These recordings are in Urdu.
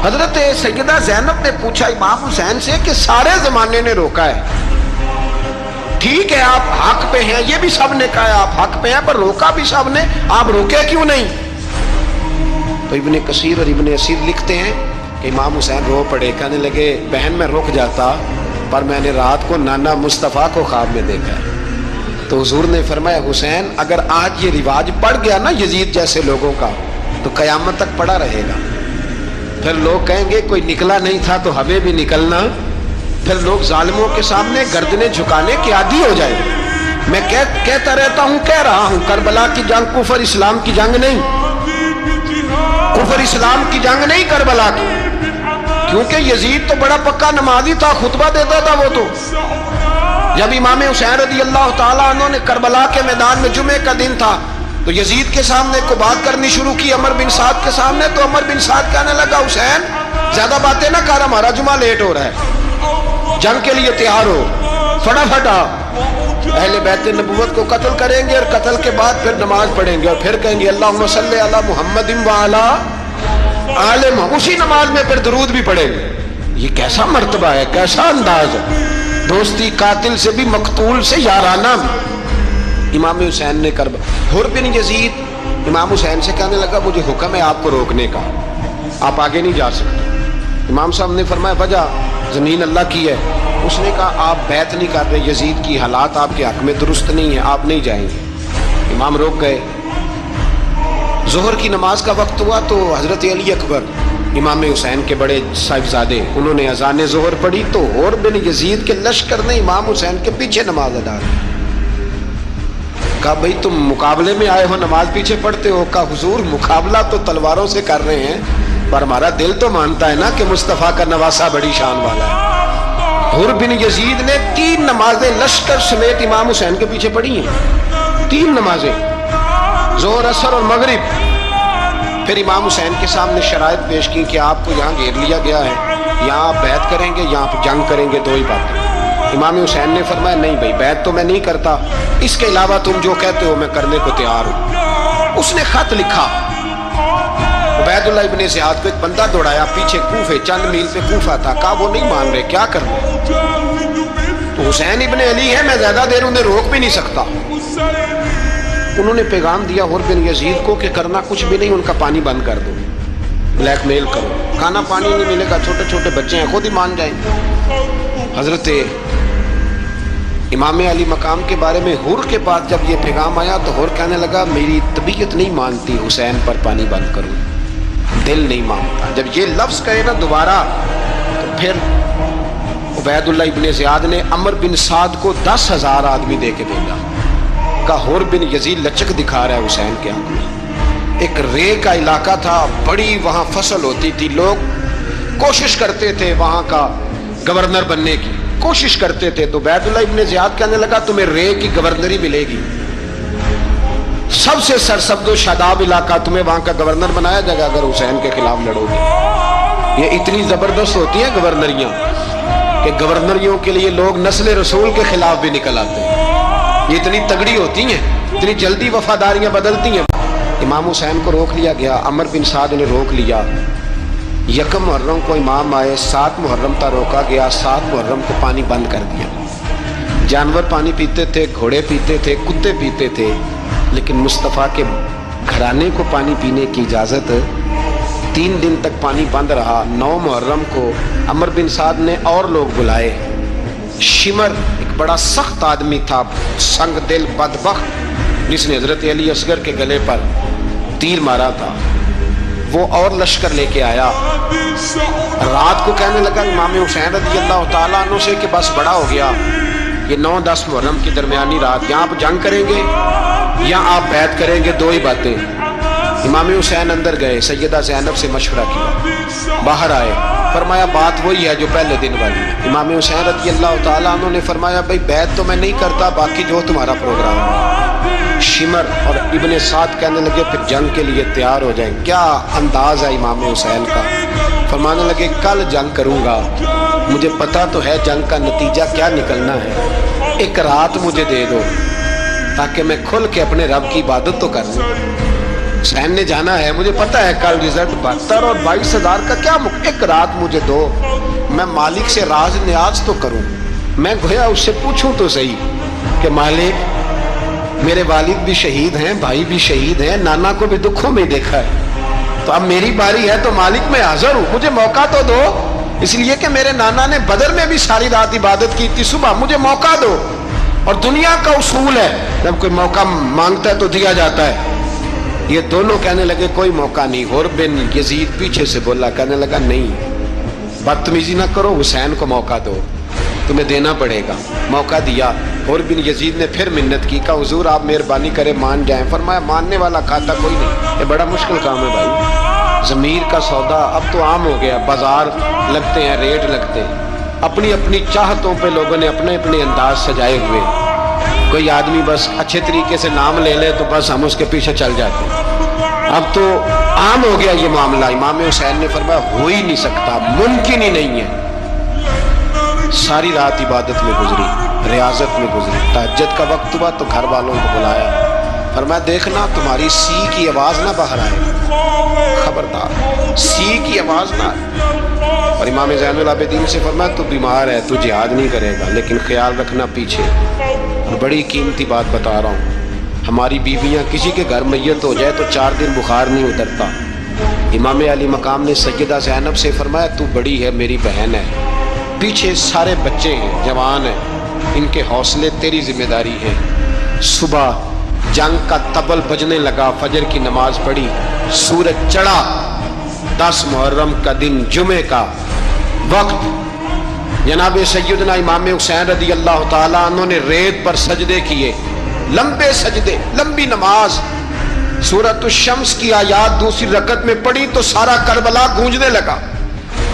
حضرت سیدہ زینب نے پوچھا امام حسین سے کہ سارے زمانے نے روکا ہے، ٹھیک ہے آپ حق پہ ہیں، یہ بھی سب نے کہا ہے آپ حق پہ ہیں، پر روکا بھی سب نے، آپ روکے کیوں نہیں؟ تو ابن کثیر اور ابن اسیر لکھتے ہیں کہ امام حسین رو پڑے، کہنے لگے بہن میں رک جاتا پر میں نے رات کو نانا مصطفیٰ کو خواب میں دیکھا ہے۔ تو حضور نے فرمایا حسین اگر آج یہ رواج پڑ گیا نا یزید جیسے لوگوں کا تو قیامت تک پڑا رہے گا، پھر لوگ کہیں گے کوئی نکلا نہیں تھا تو ہمیں بھی نکلنا، پھر لوگ ظالموں کے سامنے گردنیں جھکانے کے عادی ہو جائیں گے۔ میں کہتا رہتا ہوں، کہہ رہا ہوں، کربلا کی جنگ کفر اسلام کی جنگ نہیں، کفر اسلام کی جنگ نہیں کربلا کی، کیونکہ یزید تو بڑا پکا نمازی تھا، خطبہ دیتا تھا وہ تو۔ جب امام حسین رضی اللہ تعالیٰ عنہ نے کربلا کے میدان میں جمعے کا دن تھا تو یزید کے سامنے کو بات کرنی شروع کی عمر بن سعد کے سامنے، تو عمر بن سعد کہنے لگا حسین زیادہ باتیں نہ کر، ہمارا جمعہ لیٹ ہو رہا ہے، جنگ کے لیے تیار ہو، فٹافٹ آ، اہل بیت نبوت کو قتل کریں گے اور قتل کے بعد پھر نماز پڑھیں گے اور پھر کہیں گے اللہم صلی علی محمد وعلی آل محمد، اسی نماز میں پھر درود بھی پڑھیں گے۔ یہ کیسا مرتبہ ہے، کیسا انداز ہے، دوستی قاتل سے بھی مقتول سے یارانہ بھی۔ امام حسین نے حر بن یزید امام حسین سے کہنے لگا مجھے حکم ہے آپ کو روکنے کا، آپ آگے نہیں جا سکتے۔ امام صاحب نے فرمایا وجہ زمین اللہ کی ہے، اس نے کہا آپ بیعت نہیں کر رہے، یزید کی حالات آپ کے حق میں درست نہیں ہیں، آپ نہیں جائیں گے۔ امام روک گئے۔ ظہر کی نماز کا وقت ہوا تو حضرت علی اکبر امام حسین کے بڑے صاحبزادے انہوں نے اذان ظہر پڑھی تو حر بن یزید کے لشکر نے امام حسین کے پیچھے نماز ادا کی۔ کہا بھئی تم مقابلے میں آئے ہو نماز پیچھے پڑھتے ہو؟ کہا حضور مقابلہ تو تلواروں سے کر رہے ہیں پر ہمارا دل تو مانتا ہے نا کہ مصطفیٰ کا نواسہ بڑی شان والا ہے۔ حر بن یزید نے 3 نمازیں لشکر سمیت امام حسین کے پیچھے پڑھی ہیں، 3 نمازیں، ظہر اثر اور مغرب۔ پھر امام حسین کے سامنے شرائط پیش کی کہ آپ کو یہاں گھیر لیا گیا ہے، یہاں آپ بیعت کریں گے، یہاں آپ جنگ کریں گے، 2 ہی باتیں۔ امام حسین نے فرمایا نہیں بھائی بیعت تو میں نہیں کرتا، اس کے علاوہ تم جو کہتے ہو میں کرنے کو تیار ہوں۔ اس نے خط لکھا، عبید اللہ ابن زیاد کو ایک بندہ دوڑایا پیچھے کوفے، چند میل پہ کوفہ تھا، کہا وہ نہیں مان رہے، کیا کرنا؟ تو حسین ابن علی ہے، میں زیادہ دیر انہیں روک بھی نہیں سکتا۔ انہوں نے پیغام دیا حر بن یزید کو کہ کرنا کچھ بھی نہیں، ان کا پانی بند کر دو، بلیک میل کرو، کھانا پانی نہیں ملے گا، چھوٹے چھوٹے بچے ہیں خود ہی مان جائیں۔ حضرت امام علی مقام کے بارے میں حر کے پاس جب یہ پیغام آیا تو حر کہنے لگا میری طبیعت نہیں مانتی حسین پر پانی بند کروں، دل نہیں مانتا۔ جب یہ لفظ کہے نا دوبارہ تو پھر عبید اللہ ابن زیاد نے عمر بن سعد کو 10,000 آدمی دے کے بھیجا، کہا حر بن یزید لچک دکھا رہا ہے حسین کے حق میں۔ ایک رے کا علاقہ تھا، بڑی وہاں فصل ہوتی تھی، لوگ کوشش کرتے تھے وہاں کا گورنر بننے کی، کوشش کرتے تھے۔ تو عبید اللہ ابن زیاد کہنے لگا تمہیں رے کی گورنری ملے گی، سب سے سرسبز و شاداب علاقہ، تمہیں وہاں کا گورنر بنایا جائے گا اگر حسین کے خلاف لڑو گے۔ یہ اتنی زبردست ہوتی ہیں گورنریاں کہ گورنریوں کے لیے لوگ نسل رسول کے خلاف بھی نکل آتے ہیں، یہ اتنی تگڑی ہوتی ہیں، اتنی جلدی وفاداریاں بدلتی ہیں۔ امام حسین کو روک لیا گیا، عمر بن سعد نے روک لیا۔ 1 محرم کو امام آئے، 7 محرم تا روکا گیا، 7 محرم کو پانی بند کر دیا۔ جانور پانی پیتے تھے، گھوڑے پیتے تھے، کتے پیتے تھے، لیکن مصطفیٰ کے گھرانے کو پانی پینے کی اجازت 3 دن تک پانی بند رہا۔ 9 محرم کو عمر بن سعد نے اور لوگ بلائے۔ شمر ایک بڑا سخت آدمی تھا، سنگ دل بدبخت، جس نے حضرت علی اصغر کے گلے پر تیر مارا تھا، وہ اور لشکر لے کے آیا۔ رات کو کہنے لگا امام حسین رضی اللہ تعالیٰ عنہ سے کہ بس بڑا ہو گیا، یہ 9-10 محرم کی درمیانی رات، یہاں آپ جنگ کریں گے یا آپ بیعت کریں گے، 2 ہی باتیں۔ امام حسین اندر گئے، سیدہ زینب سے مشورہ کیا، باہر آئے، فرمایا بات وہی ہے جو پہلے دن والی ہے۔ امام حسین رضی اللہ تعالیٰ عنہ نے فرمایا بھائی بیعت تو میں نہیں کرتا، باقی جو تمہارا پروگرام ہے۔ شمر اور ابن سعد کہنے لگے پھر جنگ کے لیے تیار ہو جائیں۔ کیا انداز ہے امام حسین کا، فرمانے لگے کل جنگ کروں گا، مجھے پتا تو ہے جنگ کا نتیجہ کیا نکلنا ہے، 1 رات مجھے دے دو تاکہ میں کھل کے اپنے رب کی عبادت تو کر لوں۔ حسین نے جانا ہے، مجھے پتا ہے کل رزلٹ 72 اور 22,000 کا کیا ایک رات مجھے دو، میں مالک سے راز نیاز تو کروں، میں گویا اس سے پوچھوں تو صحیح کہ مالک میرے والد بھی شہید ہیں، بھائی بھی شہید ہیں، نانا کو بھی دکھوں میں دیکھا ہے، تو اب میری باری ہے تو مالک میں حاضر ہوں، مجھے موقع تو دو، اس لیے کہ میرے نانا نے بدر میں بھی ساری رات عبادت کی تھی، صبح مجھے موقع دو۔ اور دنیا کا اصول ہے جب کوئی موقع مانگتا ہے تو دیا جاتا ہے۔ یہ دونوں کہنے لگے کوئی موقع نہیں۔ حر بن یزید پیچھے سے بولا، کہنے لگا نہیں بدتمیزی نہ کرو، حسین کو موقع دو، تمہیں دینا پڑے گا۔ موقع دیا۔ حر بن یزید نے پھر منت کی، کہا حضور آپ مہربانی کرے مان جائیں۔ فرمایا ماننے والا کھاتا کوئی نہیں، یہ بڑا مشکل کام ہے بھائی، ضمیر کا سودا اب تو عام ہو گیا، بازار لگتے ہیں، ریٹ لگتے ہیں، اپنی اپنی چاہتوں پہ لوگوں نے اپنے اپنے انداز سجائے ہوئے، کوئی آدمی بس اچھے طریقے سے نام لے لے تو بس ہم اس کے پیچھے چل جاتے ہیں، اب تو عام ہو گیا یہ معاملہ۔ امام حسین نے فرمایا ہو ہی نہیں سکتا، ممکن ہی نہیں ہے۔ ساری رات عبادت میں گزری، ریاضت میں گزری، تہجد کا وقت ہوا تو گھر والوں کو بلایا، فرمایا دیکھنا تمہاری سی کی آواز نہ باہر آئے، خبردار سی کی آواز نہ آئے۔ اور امام زین العابدین سے فرمایا تو بیمار ہے، تو جہاد نہیں کرے گا، لیکن خیال رکھنا پیچھے۔ اور بڑی قیمتی بات بتا رہا ہوں، ہماری بیویاں کسی کے گھر میت ہو جائے تو 4 دن بخار نہیں اترتا۔ امام علی مقام نے سیدہ زینب سے فرمایا تو بڑی ہے، میری بہن ہے، پیچھے سارے بچے ہیں، جوان ہیں، ان کے حوصلے تیری ذمہ داری ہے۔ صبح جنگ کا طبل بجنے لگا، فجر کی نماز پڑھی، سورج چڑھا، 10 محرم کا دن، جمعے کا وقت، جناب سیدنا امام حسین رضی اللہ تعالیٰ عنہ نے ریت پر سجدے کیے، لمبے سجدے، لمبی نماز، سورۃ الشمس کی آیات دوسری رکعت میں پڑھی تو سارا کربلا گونجنے لگا۔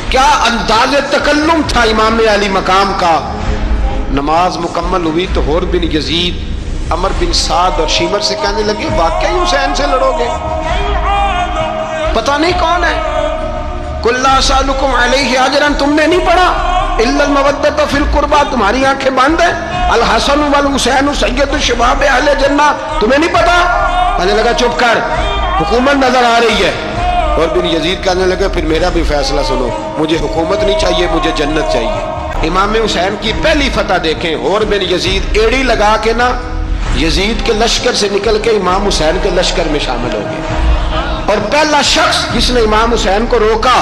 کیا انداز تکلم تھا امام علی مقام کا۔ نماز مکمل ہوئی تو حر بن یزید، عمر بن سعد اور شیمر سے کہنے لگے واقعی حسین سے لڑو گے؟ پتہ نہیں کون ہے۔ قُلْ لَا أَسْأَلُكُمْ عَلَيْهِ أَجْرًا، تم نے نہیں پڑھا إِلَّا الْمَوَدَّةَ فِي الْقُرْبَى، تمہاری آنکھیں بند ہیں، الحسن والحسین سید الشباب اہل جنہ، تمہیں نہیں پتا؟ کہنے لگا چپ کر، حکومت نظر آ رہی ہے۔ اور بن یزید کہنے لگے پھر میرا بھی فیصلہ سنو، مجھے حکومت نہیں چاہیے، مجھے جنت چاہیے۔ امام حسین کی پہلی فتح دیکھیں، اور بن یزید ایڑی لگا کے نا یزید کے لشکر سے نکل کے امام حسین کے لشکر میں شامل ہو گئے، اور پہلا شخص جس نے امام حسین کو روکا،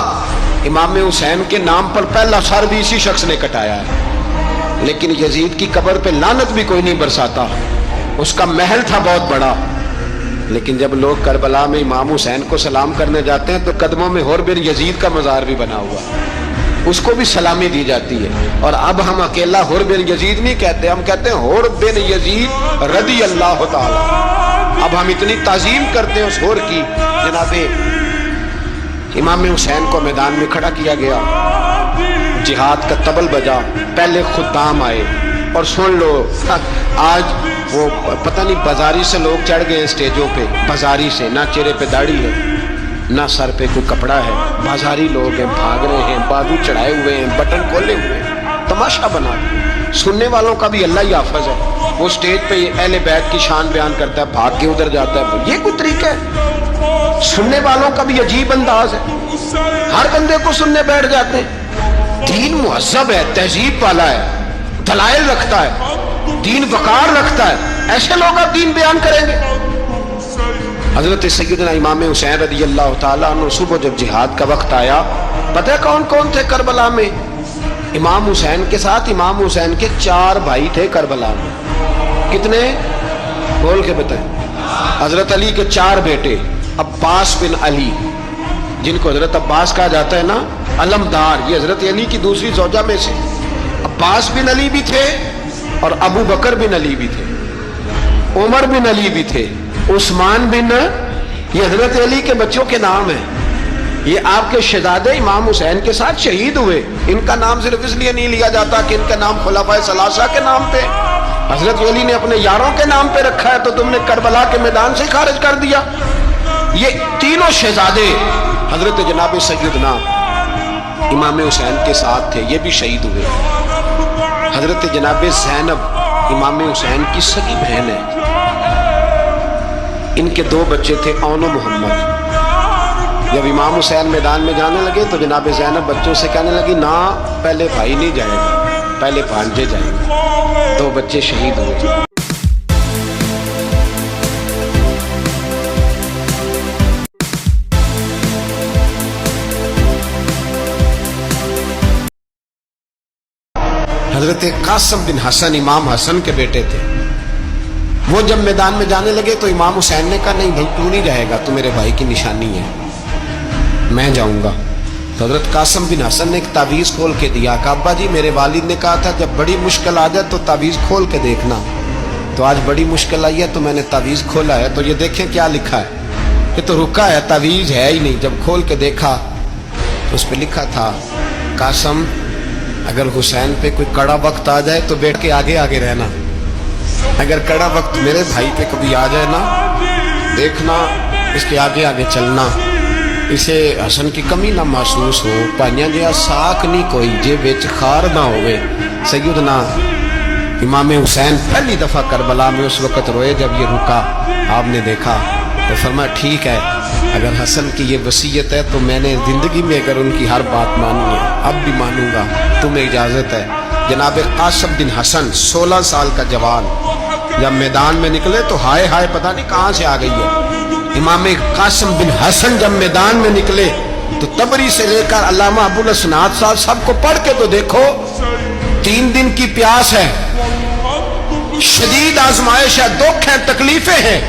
امام حسین کے نام پر پہلا سر بھی اسی شخص نے کٹایا ہے۔ لیکن یزید کی قبر پہ لعنت بھی کوئی نہیں برساتا، اس کا محل تھا بہت بڑا، لیکن جب لوگ کربلا میں امام حسین کو سلام کرنے جاتے ہیں تو قدموں میں حر بن یزید کا مزار بھی بنا ہوا، اس کو بھی سلامی دی جاتی ہے۔ اور اب ہم اکیلا حر بن یزید نہیں کہتے، ہم کہتے ہیں حر بن یزید رضی اللہ تعالی۔ اب ہم اتنی تعظیم کرتے ہیں اس حر کی۔ جناب امام حسین کو میدان میں کھڑا کیا گیا، جہاد کا طبل بجا، پہلے خدام آئے، اور سن لو آج وہ پتہ نہیں بازاری سے لوگ چڑھ گئے اسٹیجوں پہ، بازاری سے، نہ چہرے پہ داڑھی ہے نہ سر پہ کوئی کپڑا ہے، بازاری لوگ ہیں، بھاگ رہے ہیں، بازو چڑھائے ہوئے ہیں، بٹن کھولے ہوئے ہیں، تماشا بنا دیا۔ سننے والوں کا بھی اللہ ہی حافظ ہے، وہ اسٹیج پہ اہل بیت کی شان بیان کرتا ہے، بھاگ کے ادھر جاتا ہے، یہ کوئی طریقہ ہے؟ سننے والوں کا بھی عجیب انداز ہے، ہر بندے کو سننے بیٹھ جاتے ہیں۔ دین مہذب ہے، تہذیب والا ہے، دلائل رکھتا ہے، دین وقار رکھتا ہے، ایسے لوگ اب دین بیان کریں گے؟ حضرت سیدنا امام حسین رضی اللہ تعالیٰ عنہ صبح جب جہاد کا وقت آیا، پتہ ہے کون کون تھے کربلا میں؟ امام حسین کے ساتھ امام حسین کے 4 بھائی تھے کربلا میں۔ کتنے؟ بول کے بتائیں۔ حضرت علی کے 4 بیٹے، عباس بن علی، جن کو حضرت عباس کہا جاتا ہے نا، علمدار، یہ حضرت علی کی دوسری زوجہ میں سے عباس بن علی بھی تھے، اور ابو بکر بن علی بھی تھے، عمر بن علی بھی تھے، عثمان بن، یہ حضرت علی کے بچوں کے نام ہیں، یہ آپ کے شہزادے امام حسین کے ساتھ شہید ہوئے۔ ان کا نام صرف اس لیے نہیں لیا جاتا کہ ان کا نام خلفائے ثلاثہ کے نام پہ، حضرت علی نے اپنے یاروں کے نام پہ رکھا ہے، تو تم نے کربلا کے میدان سے خارج کر دیا۔ یہ تینوں شہزادے حضرت جناب سیدنا امام حسین کے ساتھ تھے، یہ بھی شہید ہوئے۔ حضرت جناب زینب امام حسین کی سگی بہن ہے، ان کے دو بچے تھے اون و محمد۔ جب امام حسین میدان میں جانے لگے تو جناب زینب بچوں سے کہنے لگی نہ پہلے بھائی نہیں جائے گا، پہلے بھانجے جائیں گے۔ دو بچے شہید ہوئے۔ حضرت قاسم بن حسن امام حسن کے بیٹے تھے، وہ جب میدان میں جانے لگے تو امام حسین نے کہا نہیں بھائی تو نہیں جائے گا، تو میرے بھائی کی نشانی ہے، میں جاؤں گا۔ تو حضرت قاسم بن حسن نے ایک تعویذ کھول کے دیا کہ ابا جی میرے والد نے کہا تھا جب بڑی مشکل آ جائے تو تعویذ کھول کے دیکھنا، تو آج بڑی مشکل آئی ہے تو میں نے تعویذ کھولا ہے، تو یہ دیکھیں کیا لکھا ہے، یہ تو رکا ہے، تعویذ ہے ہی نہیں۔ جب کھول کے دیکھا تو اس پہ لکھا تھا قاسم اگر حسین پہ کوئی کڑا وقت آ جائے تو بیٹھ کے آگے آگے رہنا، اگر کڑا وقت میرے بھائی پہ کبھی آ جائے نا دیکھنا اس کے آگے آگے چلنا، اسے حسن کی کمی نہ محسوس ہو، پائیاں جہاں ساک نہیں کوئی جے وچ خار نہ ہوئے۔ سیدنا امام حسین پہلی دفعہ کربلا میں اس وقت روئے جب یہ رکا، آپ نے دیکھا تو فرمایا ٹھیک ہے اگر حسن کی یہ وصیت ہے تو میں نے زندگی میں اگر ان کی ہر بات مانی ہے اب بھی مانوں گا، تمہیں اجازت ہے۔ جناب قاسم بن حسن 16 سال کا جوان جب میدان میں نکلے تو ہائے ہائے پتہ نہیں کہاں سے آ گئی ہے۔ امام قاسم بن حسن جب میدان میں نکلے تو تبری سے لے کر علامہ ابو الاسناد صاحب سب کو پڑھ کے تو دیکھو، 3 دن کی پیاس ہے، شدید آزمائش ہے، دکھ ہے، تکلیفیں ہیں،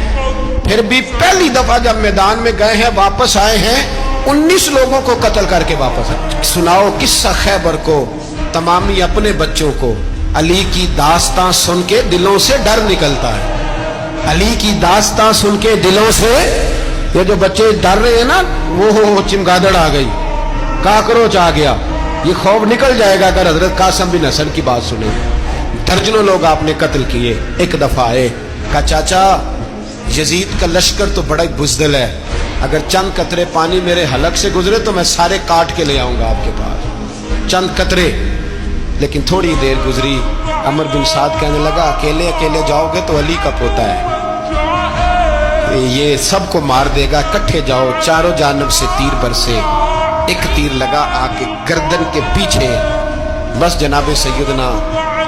پھر بھی پہلی دفعہ جب میدان میں گئے ہیں واپس آئے ہیں 19 لوگوں کو قتل کر کے واپس آئے۔ سناؤ قصہ خیبر کو تمامی اپنے بچوں کو، علی کی داستان سن کے دلوں سے ڈر نکلتا ہے، علی کی داستان سن کے دلوں سے یہ جو بچے ڈر رہے ہیں نا وہ چمگادڑ آ گئی، کاکروچ آ گیا، یہ خوف نکل جائے گا اگر حضرت قاسم بن حسن کی بات سنیں۔ درجنوں لوگ آپ نے قتل کیے۔ ایک دفعہ آئے کہا چاچا یزید کا لشکر تو بڑا بزدل ہے، اگر چند قطرے پانی میرے حلق سے گزرے تو میں سارے کاٹ کے لے آؤں گا آپ کے پاس، چند قطرے۔ لیکن تھوڑی دیر گزری، عمر بن سعد کہنے لگا اکیلے اکیلے جاؤ گے تو علی کا پوتا ہے یہ سب کو مار دے گا، کٹھے جاؤ۔ چاروں جانب سے تیر برسے، ایک تیر لگا آ کے گردن کے پیچھے، بس جناب سیدنا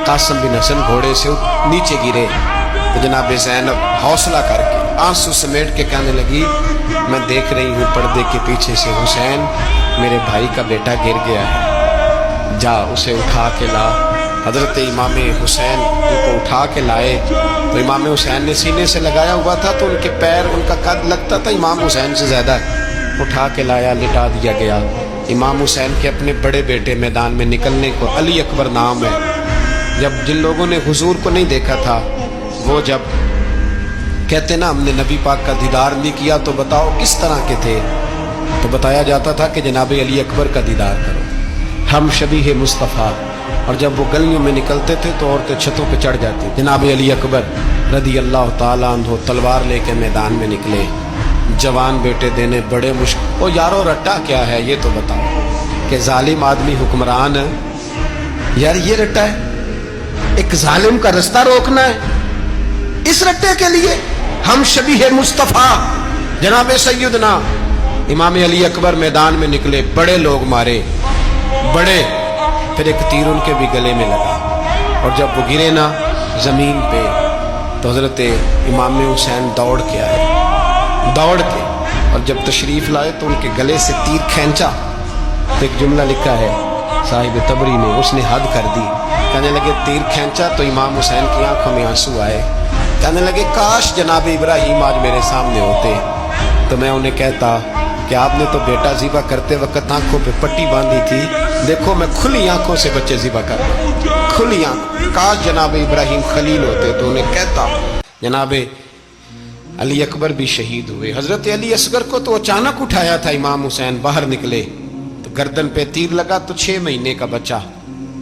قاسم بن حسن گھوڑے سے نیچے گرے۔ جناب زینب حوصلہ کر کے آنسو سمیٹ کے کہنے لگی میں دیکھ رہی ہوں پردے کے پیچھے سے حسین میرے بھائی کا بیٹا گر گیا ہے، جا اسے اٹھا کے لا۔ حضرت امام حسین ان کو اٹھا کے لائے تو امام حسین نے سینے سے لگایا ہوا تھا تو ان کے پیر ان کا قد لگتا تھا امام حسین سے زیادہ، اٹھا کے لایا، لٹا دیا گیا۔ امام حسین کے اپنے بڑے بیٹے میدان میں نکلنے کو علی اکبر نام ہے، جب جن لوگوں نے حضور کو نہیں دیکھا تھا وہ جب کہتے نا ہم نے نبی پاک کا دیدار نہیں کیا تو بتاؤ کس طرح کے تھے، تو بتایا جاتا تھا کہ جناب علی اکبر کا دیدار کرو، ہم شبیہ مصطفیٰ۔ اور جب وہ گلیوں میں نکلتے تھے تو عورتیں چھتوں پہ چڑھ جاتی۔ جناب علی اکبر رضی اللہ تعالیٰ عنہ تلوار لے کے میدان میں نکلے، جوان بیٹے دینے بڑے مشکل۔ او یارو رٹا کیا ہے یہ تو بتاؤ، کہ ظالم آدمی حکمران ہے یار، یہ رٹا ہے، ایک ظالم کا رستہ روکنا ہے، اس رٹے کے لیے ہم شبیہ مصطفیٰ۔ جناب سیدنا امام علی اکبر میدان میں نکلے، بڑے لوگ مارے، بڑے، پھر ایک تیر ان کے بھی گلے میں لگا، اور جب وہ گرے نا زمین پہ تو حضرت امام حسین دوڑ کے آئے، دوڑ کے، اور جب تشریف لائے تو ان کے گلے سے تیر کھینچا تو ایک جملہ لکھا ہے صاحب تبری نے، اس نے حد کر دی، کہنے لگے تیر کھینچا تو امام حسین کی آنکھوں میں آنسو آئے، کہنے لگے کاش جناب ابراہیم آج میرے سامنے ہوتے تو میں انہیں کہتا کہ آپ نے تو بیٹا ذبح کرتے وقت آنکھوں پہ پٹی باندھی تھی، دیکھو میں کھلی آنکھوں سے بچے ذبح کر رہا ہوں، کھلی آنکھ، کاش جناب ابراہیم خلیل ہوتے تو انہیں کہتا۔ جناب علی اکبر بھی شہید ہوئے۔ حضرت علی اصغر کو تو اچانک اٹھایا تھا امام حسین، باہر نکلے تو گردن پہ تیر لگا تو 6 مہینے کا بچہ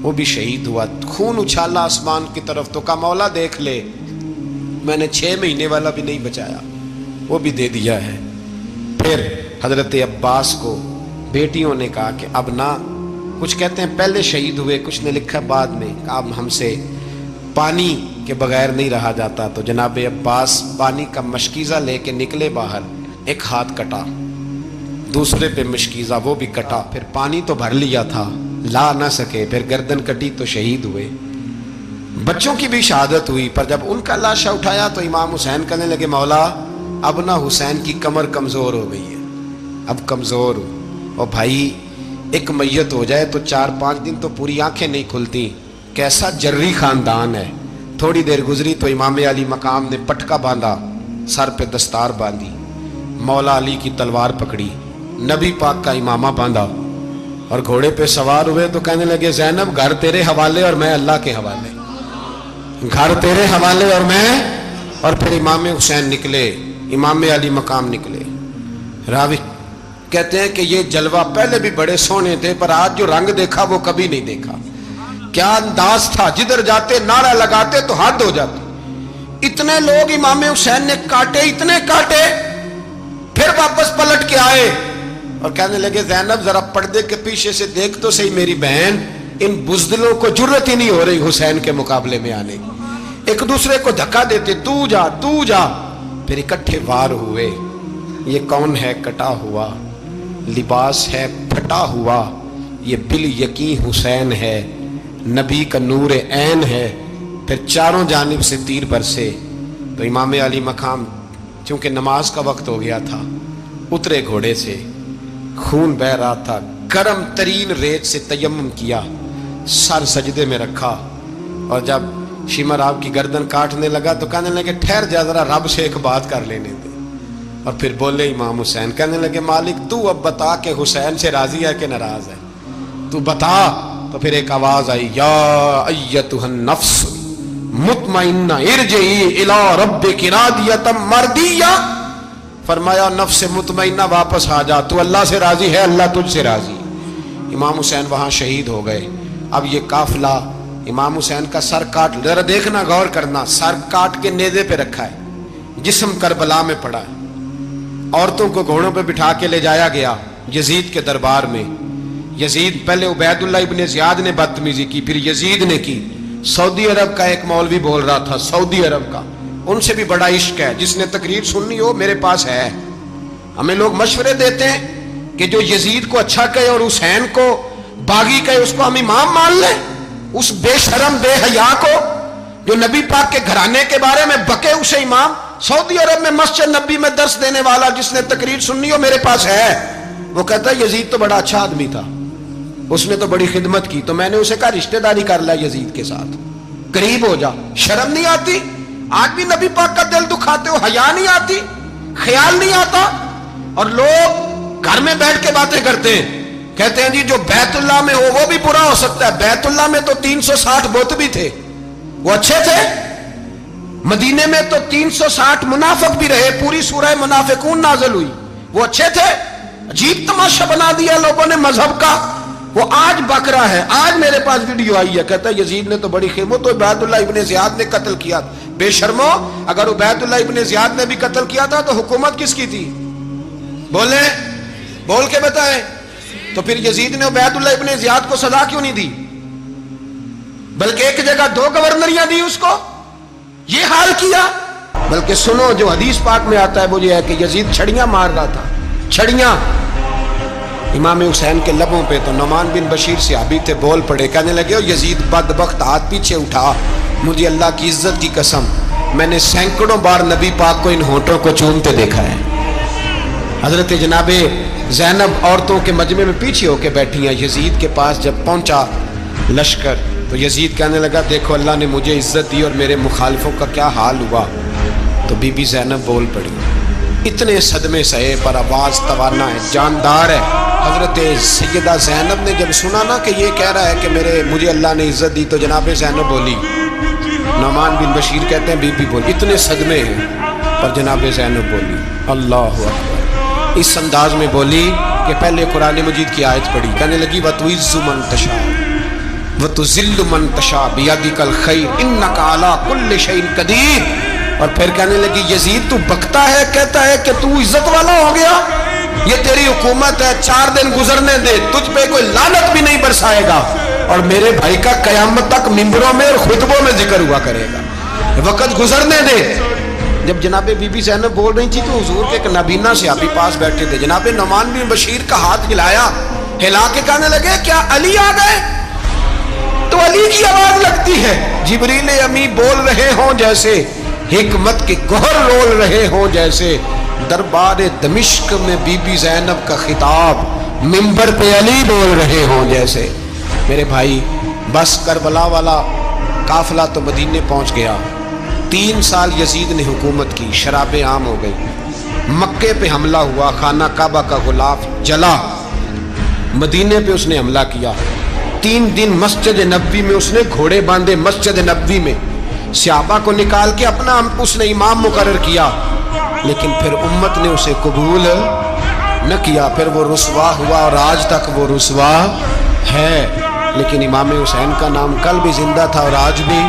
وہ بھی شہید ہوا، خون اچھالا آسمان کی طرف تو کہا مولا دیکھ لے میں نے 6 مہینے والا بھی نہیں بچایا، وہ بھی دے دیا ہے۔ پھر حضرت عباس کو بیٹیوں نے کہا کہ اب نہ، کچھ کہتے ہیں پہلے شہید ہوئے، کچھ نے لکھا بعد میں، اب ہم سے پانی کے بغیر نہیں رہا جاتا، تو جناب عباس پانی کا مشکیزہ لے کے نکلے باہر، ایک ہاتھ کٹا، دوسرے پہ مشکیزہ وہ بھی کٹا، پھر پانی تو بھر لیا تھا لا نہ سکے، پھر گردن کٹی تو شہید ہوئے۔ بچوں کی بھی شہادت ہوئی، پر جب ان کا لاشا اٹھایا تو امام حسین کہنے لگے مولا اب نہ حسین کی کمر کمزور ہو گئی ہے، اب کمزور ہو، اور بھائی ایک میت ہو جائے تو 4-5 دن تو پوری آنکھیں نہیں کھلتی، کیسا جری خاندان ہے۔ تھوڑی دیر گزری تو امام علی مقام نے پٹکا باندھا، سر پہ دستار باندھی، مولا علی کی تلوار پکڑی، نبی پاک کا امامہ باندھا اور گھوڑے پہ سوار ہوئے تو کہنے لگے زینب گھر تیرے حوالے اور میں اللہ کے حوالے، گھر تیرے حوالے اور میں، اور پھر امام حسین نکلے، امام علی مقام نکلے۔ راوی کہتے ہیں کہ یہ جلوہ پہلے بھی بڑے سونے تھے، پر آج جو رنگ دیکھا وہ کبھی نہیں دیکھا۔ کیا انداز تھا، جدھر جاتے نعرہ لگاتے تو حد ہو جاتی۔ اتنے لوگ امام حسین نے کاٹے، اتنے کاٹے، پھر واپس پلٹ کے آئے اور کہنے لگے زینب ذرا پردے کے پیچھے سے دیکھ تو صحیح میری بہن، ان بزدلوں کو جرت ہی نہیں ہو رہی حسین کے مقابلے میں آنے کی، ایک دوسرے کو دھکا دیتے، تو جا تو جا، پھر اکٹھے وار ہوئے۔ یہ کون ہے کٹا ہوا، لباس ہے پھٹا ہوا، یہ بال یقین حسین ہے، نبی کا نور عین ہے۔ پھر چاروں جانب سے تیر برسے تو امام علی مقام چونکہ نماز کا وقت ہو گیا تھا، اترے گھوڑے سے، خون بہ رہا تھا، گرم ترین ریت سے تیمم کیا، سر سجدے میں رکھا، اور جب شمر آپ کی گردن کاٹنے لگا تو کہنے لگے ٹھہر جا ذرا رب سے ایک بات کر لینے دے، اور پھر بولے امام حسین، کہنے لگے مالک تو اب بتا کہ حسین سے راضی ہے کہ ناراض ہے، تو بتا۔ تو پھر ایک آواز آئی، یا ایتھا النفس مطمئنہ ارجعی الی ربک راضیۃ مرضیہ، فرمایا نفس مطمئنہ واپس آ جا، تو اللہ سے راضی ہے، اللہ تجھ سے راضی۔ امام حسین وہاں شہید ہو گئے۔ اب یہ قافلہ امام حسین کا سر کاٹ، ذرا دیکھنا غور کرنا، سر کاٹ کے نیزے پہ رکھا ہے، جسم کربلا میں پڑا ہے، عورتوں کو گھوڑوں پہ بٹھا کے لے جایا گیا یزید کے دربار میں۔ یزید پہلے عبید اللہ ابن زیاد نے بدتمیزی کی، پھر یزید نے کی۔ سعودی عرب کا ایک مولوی بول رہا تھا، سعودی عرب کا، ان سے بھی بڑا عشق ہے، جس نے تقریر سننی ہو میرے پاس ہے۔ ہمیں لوگ مشورے دیتے ہیں کہ جو یزید کو اچھا کہے اور حسین کو باغی کہے اس کو ہم امام مان لیں، اس بے شرم بے حیا کو جو نبی پاک کے گھرانے کے بارے میں بکے اسے امام۔ سعودی عرب میں مسجد نبی میں درس دینے والا جس نے تقریر سننی ہو میرے پاس ہے، وہ کہتا ہے یزید تو بڑا اچھا آدمی تھا، اس نے تو بڑی خدمت کی، تو میں نے اسے کہا رشتہ داری کر لیا یزید کے ساتھ، قریب ہو جا۔ شرم نہیں آتی؟ آج بھی نبی پاک کا دل دکھاتے ہو، حیا نہیں آتی، خیال نہیں آتا؟ اور لوگ گھر میں بیٹھ کے باتیں کرتے ہیں، کہتے ہیں جی جو بیت اللہ میں ہو وہ بھی برا ہو سکتا ہے۔ بیت اللہ میں تو 360 بت بھی تھے، وہ اچھے تھے۔ مدینے میں تو 360 منافق بھی رہے، پوری سورہ منافقون نازل ہوئی، وہ اچھے تھے۔ عجیب تماشا بنا دیا لوگوں نے مذہب کا۔ وہ آج بک رہا ہے، آج میرے پاس ویڈیو آئی ہے، کہتا ہے یزید نے تو بڑی خدمت، تو عبید اللہ ابن زیاد نے قتل کیا۔ بے شرمو، اگر عبید اللہ ابن زیاد نے بھی قتل کیا تھا تو حکومت کس کی تھی؟ بولیں، بول کے بتائیں۔ تو پھر یزید نے عبید اللہ ابن زیاد کو سزا کیوں نہیں دی، بلکہ ایک جگہ 2 گورنریاں دی اس کو؟ یہ حال کیا۔ بلکہ سنو جو حدیث پاک میں آتا ہے وہ یہ ہے کہ یزید چھڑیاں مار رہا تھا، چھڑیاں امام حسین کے لبوں پہ۔ تو نعمان بن بشیر صحابی تھے، بول پڑے، کہنے لگے او یزید بدبخت، ہاتھ پیچھے اٹھا، مجھے اللہ کی عزت کی قسم میں نے سینکڑوں بار نبی پاک کو ان ہونٹوں کو چومتے دیکھا ہے۔ حضرت جناب زینب عورتوں کے مجمع میں پیچھے ہو کے بیٹھی ہیں۔ یزید کے پاس جب پہنچا لشکر تو یزید کہنے لگا دیکھو اللہ نے مجھے عزت دی اور میرے مخالفوں کا کیا حال ہوا۔ تو بی بی زینب بول پڑی، اتنے صدمے سہے پر آواز توانا ہے، جاندار ہے۔ حضرت سیدہ زینب نے جب سنا نا کہ یہ کہہ رہا ہے کہ مجھے اللہ نے عزت دی، تو جناب زینب بولی، نعمان بن بشیر کہتے ہیں بی بی بولی، اتنے صدمے ہیں پر جناب زینب بولی اللہ اکبر، اس انداز میں بولی کہ پہلے قرآن مجید کی آیت پڑھی، کہنے لگی وَتُعِزُّ مَن تَشَاءُ وَتُذِلُّ مَن تَشَاءُ بِيَدِكَ الْخَيْرُ إِنَّكَ عَلَىٰ كُلِّ شَيْءٍ قَدِيرٌ۔ اور پھر کہنے لگی یزید تو بکتا ہے، کہتا ہے کہ تو عزت والا ہو گیا، یہ تیری حکومت ہے، 4 دن گزرنے دے، تجھ پہ کوئی لعنت بھی نہیں برسائے گا، اور میرے بھائی کا قیامت تک ممبروں میں اور خطبوں میں ذکر ہوا کرے گا، وقت گزرنے دے۔ جب جناب بی بی زینب بول رہی تھی تو حضور کے ایک نابینا صحابی پاس بیٹھے تھے، جناب نعمان بن بشیر کا ہاتھ ہلایا، ہلا کے کہنے لگے کیا علی آ گئے؟ تو علی کی آواز لگتی ہے، جبریل امی بول رہے ہوں جیسے، حکمت کے گوہر رول رہے ہوں جیسے، دربار دمشق میں بی بی زینب کا خطاب، منبر پہ علی بول رہے ہوں جیسے۔ میرے بھائی بس کربلا والا قافلہ تو مدینے پہنچ گیا، 3 سال یزید نے حکومت کی، شرابیں عام ہو گئی، مکے پہ حملہ ہوا، خانہ کعبہ کا غلاف جلا، مدینے پہ اس نے حملہ کیا، 3 دن مسجد نبوی میں اس نے گھوڑے باندھے، مسجد نبوی میں صحابہ کو نکال کے اپنا اس نے امام مقرر کیا، لیکن پھر امت نے اسے قبول نہ کیا، پھر وہ رسوا ہوا اور آج تک وہ رسوا ہے، لیکن امام حسین کا نام کل بھی زندہ تھا اور آج بھی